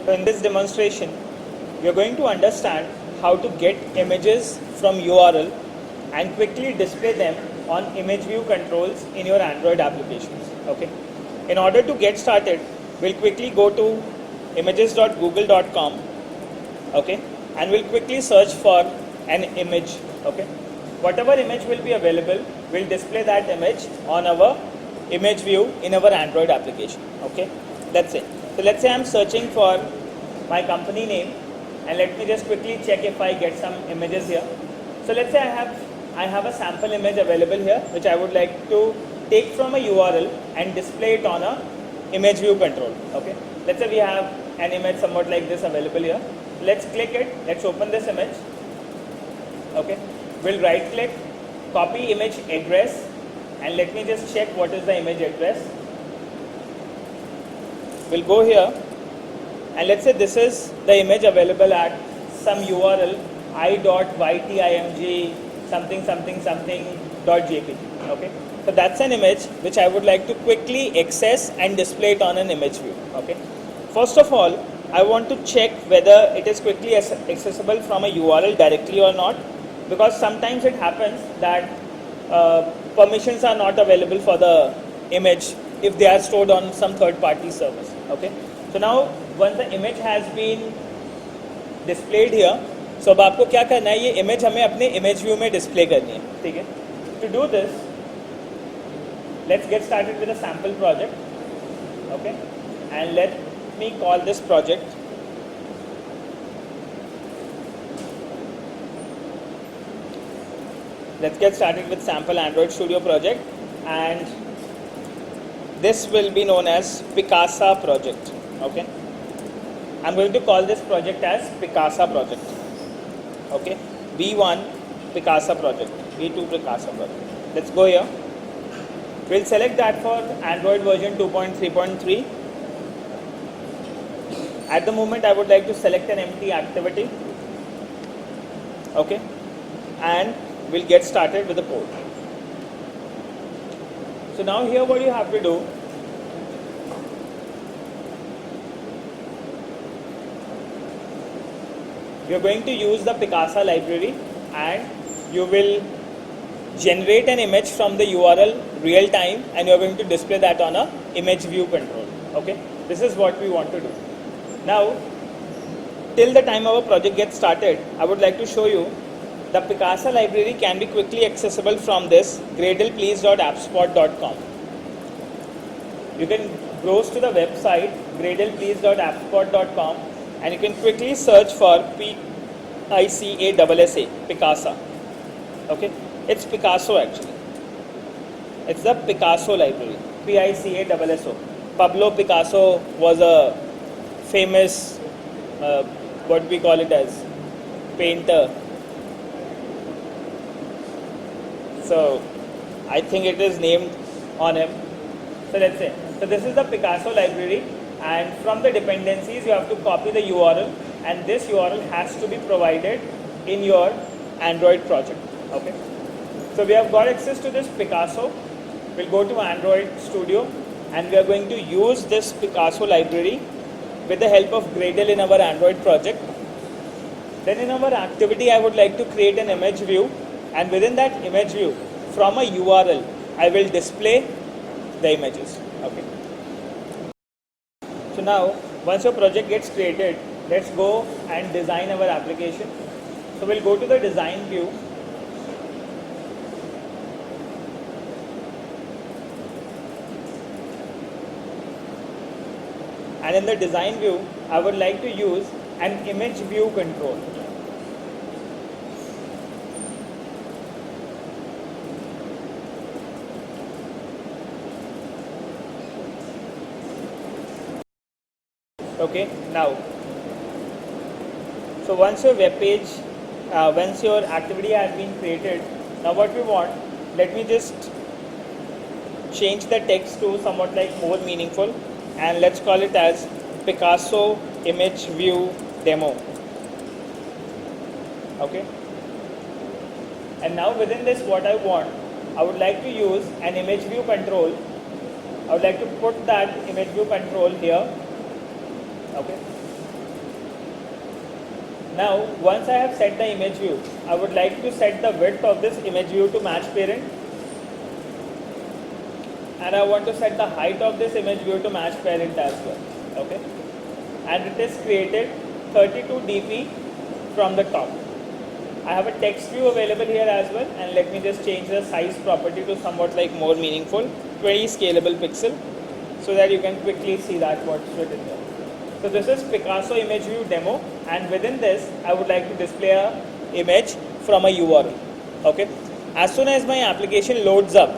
So in this demonstration, we are going to understand how to get images from URL and quickly display them on image view controls in your Android applications. Okay. In order to get started, we'll quickly go to images.google.com. Okay, and we'll quickly search for an image. Okay, whatever image will be available, we'll display that image on our image view in our Android application. Okay, that's it. So let's say I'm searching for my company name, and let me just quickly check if I get some images here. So let's say I have a sample image available here, which I would like to take from a URL and display it on a image view control. Okay, let's say we have an image somewhat like this available here. Let's click it. Let's open this image. Okay, we'll right click, copy image address, and let me just check what is the image address. We'll go here, and let's say this is the image available at some URL i.ytimg something.jpg. Okay, so that's an image which I would like to quickly access and display it on an image view. Okay, first of all, I want to check whether it is quickly accessible from a URL directly or not, because sometimes it happens that permissions are not available for the image if they are stored on some third-party service. Okay, so now once the image has been displayed here, so अब आपको क्या करना है, ये image हमें अपने image view में display करनी है. ठीक है? To do this, let's get started with a sample project. Okay, and let me call this project let's get started with sample Android Studio project, and this will be known as Picasa project. Okay, I'm going to call this project as Picasa project. Okay, V1 Picasa project, V2 Picasa project. Let's go here. We'll select that for Android version 2.3.3. At the moment, I would like to select an empty activity. Okay, and we'll get started with the code. So now here what you have to do, you're going to use the Picasa library, and you will generate an image from the URL real time, and you're going to display that on a image view control. Okay, this is what we want to do. Now, till the time our project gets started, I would like to show you the Picasa library can be quickly accessible from this gradleplease.appspot.com. You can browse to the website gradleplease.appspot.com, and you can quickly search for Picasa, Picasa. Okay, it's Picasso actually. It's the Picasso library, Picasso. Pablo Picasso was a famous, what we call it as, painter. So I think it is named on him. So let's say, so this is the Picasso library, and from the dependencies you have to copy the URL, and this URL has to be provided in your Android project. Okay, so we have got access to this Picasso. We'll go to Android Studio, and we are going to use this Picasso library with the help of Gradle in our Android project. Then in our activity, I would like to create an image view, and within that image view, from a URL, I will display the images. Okay. So now, once your project gets created, let's go and design our application. So we'll go to the design view. And in the design view, I would like to use an image view control. Okay, now, so once your web page, once your activity has been created, now what we want, let me just change the text to somewhat like more meaningful, and let's call it as Picasso image view demo. Okay, and now within this what I want, I would like to use an image view control. I would like to put that image view control here. Okay, Now once I have set the image view, I would like to set the width of this image view to match parent, and I want to set the height of this image view to match parent as well. Okay, and it is created 32 dp from the top. I have a text view available here as well, and let me just change the size property to somewhat like more meaningful, 20 scalable pixel, so that you can quickly see that what's written there. So this is Picasso image view demo, and within this I would like to display a image from a URL. Okay, as soon as my application loads up,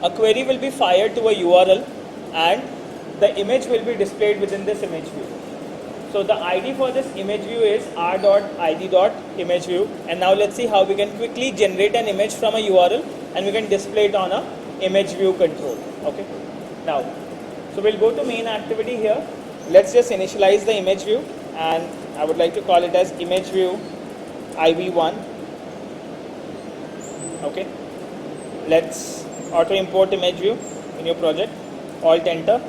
a query will be fired to a URL and the image will be displayed within this image view. So the ID for this image view is r.id.imageview, and now let's see how we can quickly generate an image from a URL and we can display it on a image view control. Okay, now so we'll go to main activity here. Let's just initialize the image view, and I would like to call it as image view IB1. Okay, let's auto import image view in your project. Alt enter,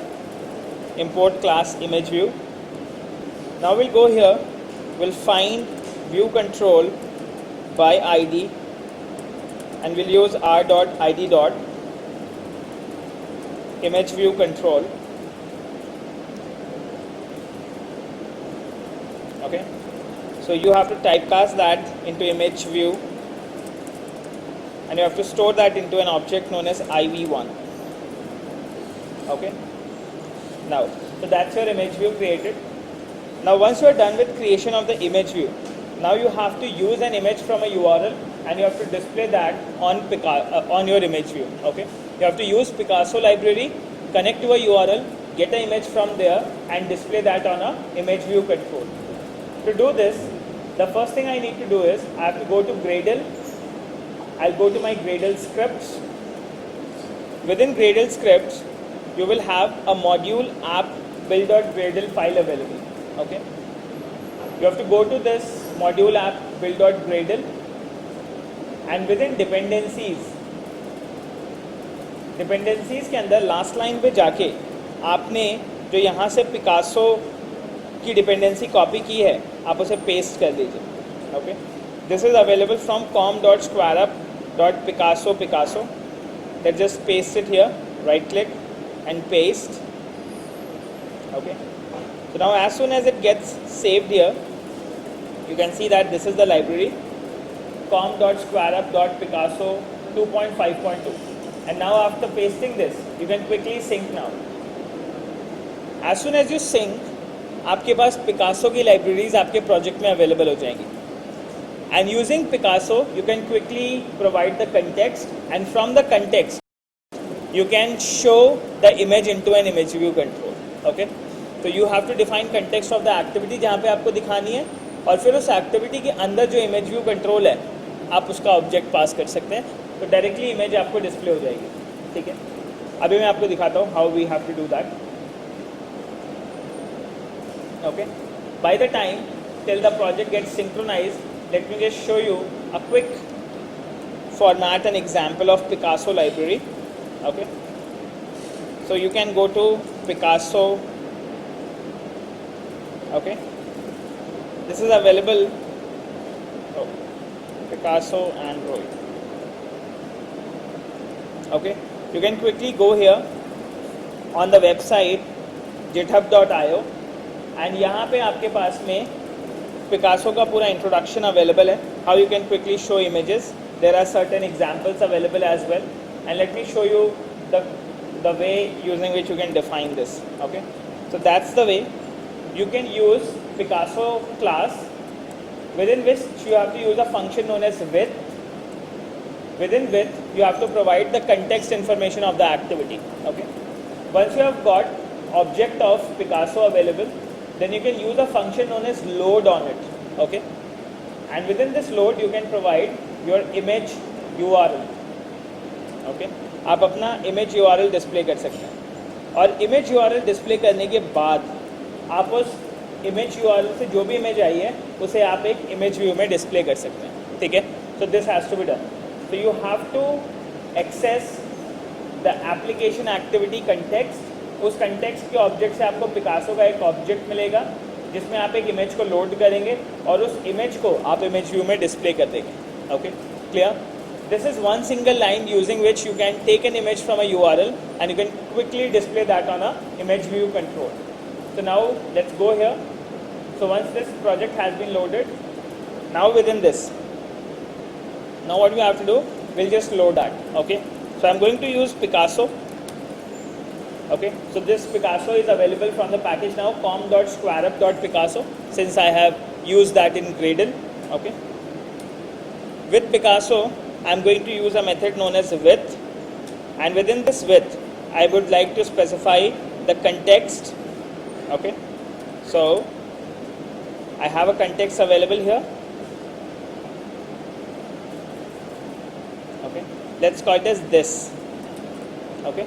import class image view. Now we'll go here, we'll find view control by ID, and we'll use r.id. image view control. Okay, so you have to typecast that into image view, and you have to store that into an object known as IV1. Okay, now so that's your image view created. Now once you are done with creation of the image view, now you have to use an image from a URL and you have to display that on your image view. Okay, you have to use Picasso library, connect to a URL, get an image from there and display that on a image view control. To do this, the first thing I need to do is I have to go to Gradle. I'll go to my Gradle scripts. Within Gradle scripts, you will have a module app build.gradle file available. Okay, you have to go to this module app build.gradle, and within dependencies के अंदर last line पे जाके आपने जो यहाँ से Picasso की dependency copy की है आप उसे पेस्ट कर दीजिए. Okay, this is available from com.squareup.picasso. Let's just paste it here, right click and paste. Okay, so now as soon as it gets saved here, you can see that this is the library com.squareup.picasso 2.5.2, and now after pasting this you can quickly sync. Now as soon as you sync, आपके पास Picasso की libraries आपके project में available हो जाएंगी, and using Picasso you can quickly provide the context, and from the context you can show the image into an image view control. Okay, so you have to define context of the activity जहाँ पे आपको दिखानी है, और फिर उस activity के अंदर जो इमेज व्यू कंट्रोल है आप उसका ऑब्जेक्ट पास कर सकते हैं, तो डायरेक्टली इमेज आपको डिस्प्ले हो जाएगी. ठीक है, अभी मैं आपको दिखाता हूँ how we have to do that. Okay, by the time till the project gets synchronized, let me just show you a quick format and example of Picasso library. Okay, so you can go to Picasso. Okay, this is available. Picasso Android. Okay, you can quickly go here on the website github.io, and यहाँ पे आपके पास में Picasso का पूरा introduction available है, how you can quickly show images. There are certain examples available as well, and let me show you the way using which you can define this. Okay, so that's the way you can use Picasso class, within which you have to use a function known as width. Within width you have to provide the context information of the activity. Okay, once you have got object of Picasso available, then you can use a function known as load on it. Okay, and within this load you can provide your image URL. Okay, आप अपना image URL display कर सकते हैं, और image URL display करने के बाद आप उस image URL से जो भी इमेज आई है उसे आप एक image view में डिस्प्ले कर सकते हैं. ठीक है, so this has to be done. So you have to access the application activity context. उस कंटेक्स्ट के ऑब्जेक्ट से आपको पिकासो का एक ऑब्जेक्ट मिलेगा जिसमें आप एक इमेज को लोड करेंगे और उस इमेज को आप इमेज व्यू में डिस्प्ले कर देंगे. Okay, clear? This is one single line using which you can take an image from a URL and you can quickly display that on a image view control. So now let's go here. So once this project has been loaded, now within this, now what we have to do, we'll just load that. Okay, so I'm going to use Picasso. Okay, so this Picasso is available from the package now, com.squareup.picasso, since I have used that in Gradle. Okay, with Picasso I'm going to use a method known as width, and within this width I would like to specify the context. Okay, so I have a context available here. Okay, let's call it as this. Okay,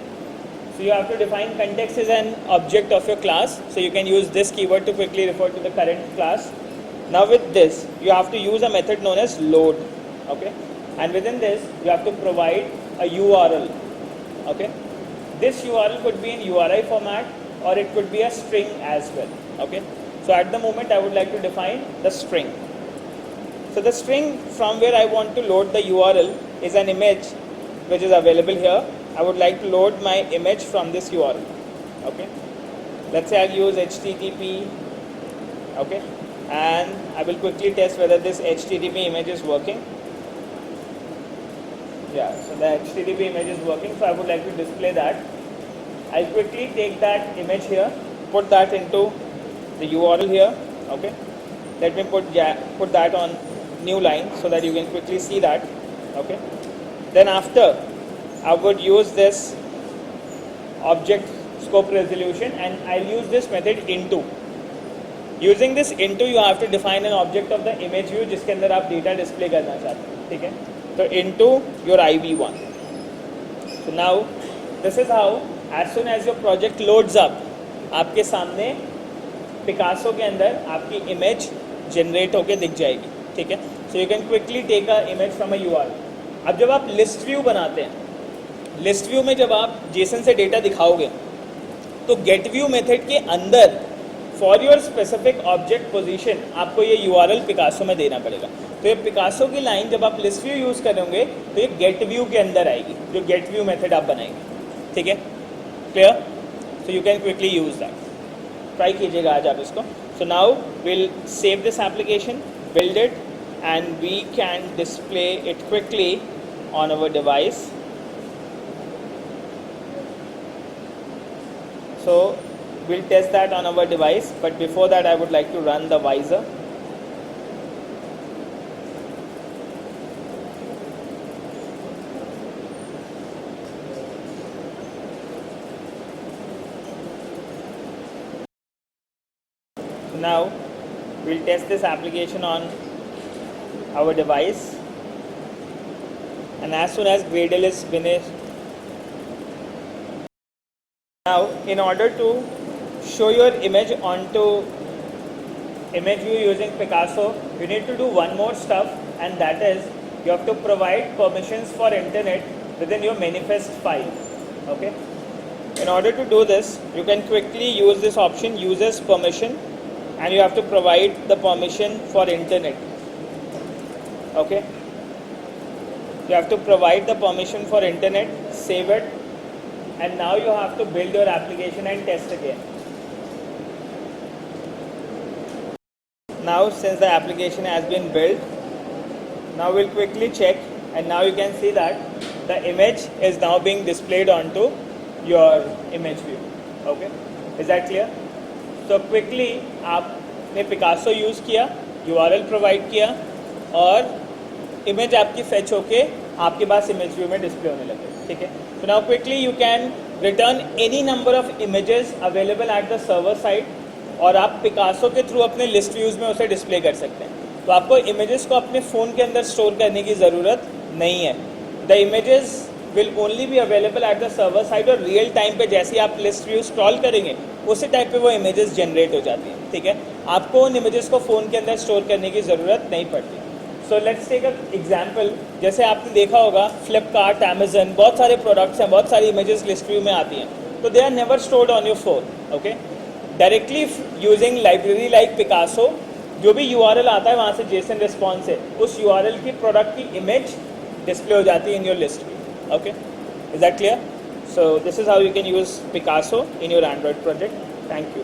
so you have to define context as an object of your class, so you can use this keyword to quickly refer to the current class. Now with this you have to use a method known as load. Okay, and within this you have to provide a URL. Okay, this URL could be in URI format or it could be a string as well. Okay, so at the moment I would like to define the string. So the string from where I want to load the URL is an image which is available here. I would like to load my image from this URL. Okay, let's say I'll use HTTP. Okay, and I will quickly test whether this HTTP image is working. Yeah, so the HTTP image is working, so I would like to display that. I'll quickly take that image here, put that into the URL here. Okay, let me put that on new line so that you can quickly see that. Okay, then after I would use this object scope resolution and I'll use this method into. Using this into you have to define an object of the image view जिसके अंदर आप data display करना चाहते हैं. ठीक है, तो into your IV1. So now this is how as soon as your project loads up, आपके सामने Picasso के अंदर आपकी image generate होके दिख जाएगी. ठीक है, so you can quickly take a image from a URL. अब जब आप list view बनाते हैं, list view में जब आप JSON से data दिखाओगे तो get view method के अंदर for your specific object position आपको ये URL Picasso में देना पड़ेगा. तो ये Picasso की लाइन जब आप लिस्ट व्यू यूज़ करोगे तो ये गेट व्यू के अंदर आएगी, जो गेट व्यू मेथड आप बनाएंगे. ठीक है, clear? So you can quickly use that. Try कीजिएगा आज आप इसको. So now will save this application, build it, and we can display it quickly on our device. So we'll test that on our device, but before that I would like to run the visor. So now we'll test this application on our device, and as soon as Gradle is finished. Now, in order to show your image onto image view using Picasso, you need to do one more stuff, and that is you have to provide permissions for internet within your manifest file. Okay. In order to do this, you can quickly use this option, users permission, and you have to provide the permission for internet. Okay. You have to provide the permission for internet, save it. And now you have to build your application and test again. Now since the application has been built, now we'll quickly check, and now you can see that the image is now being displayed onto your image view. Okay, is that clear? So quickly आपने Picasso use किया, URL provide किया, और image आपकी fetch होके आपके पास image view में display होने लगे. ठीक है. So now quickly you can return any number of images available at the server side, और आप Picasso के थ्रू अपने लिस्ट व्यूज़ में उसे डिस्प्ले कर सकते हैं. तो आपको इमेजेस को अपने फ़ोन के अंदर स्टोर करने की ज़रूरत नहीं है. The images will only be available at the server side, और रियल टाइम पे जैसे ही आप लिस्ट व्यू स्क्रॉल करेंगे उसी टाइप पे वो इमेजेस जनरेट हो जाती हैं. ठीक है, आपको उन इमेजेस को फ़ोन के अंदर स्टोर करने की ज़रूरत नहीं पड़ती. So let's take a example. जैसे आपने देखा होगा फ्लिपकार्ट, अमेजन, बहुत सारे प्रोडक्ट्स हैं, बहुत सारी इमेजेस लिस्ट व्यू में आती हैं, तो they are never stored on your phone. Okay, directly using library like Picasso, जो भी URL आता है वहाँ से जेसन रिस्पॉन्स है, उस URL की प्रोडक्ट की इमेज डिस्प्ले हो जाती है in your list. Okay, is that clear? So this is how you can use Picasso in your Android project. Thank you.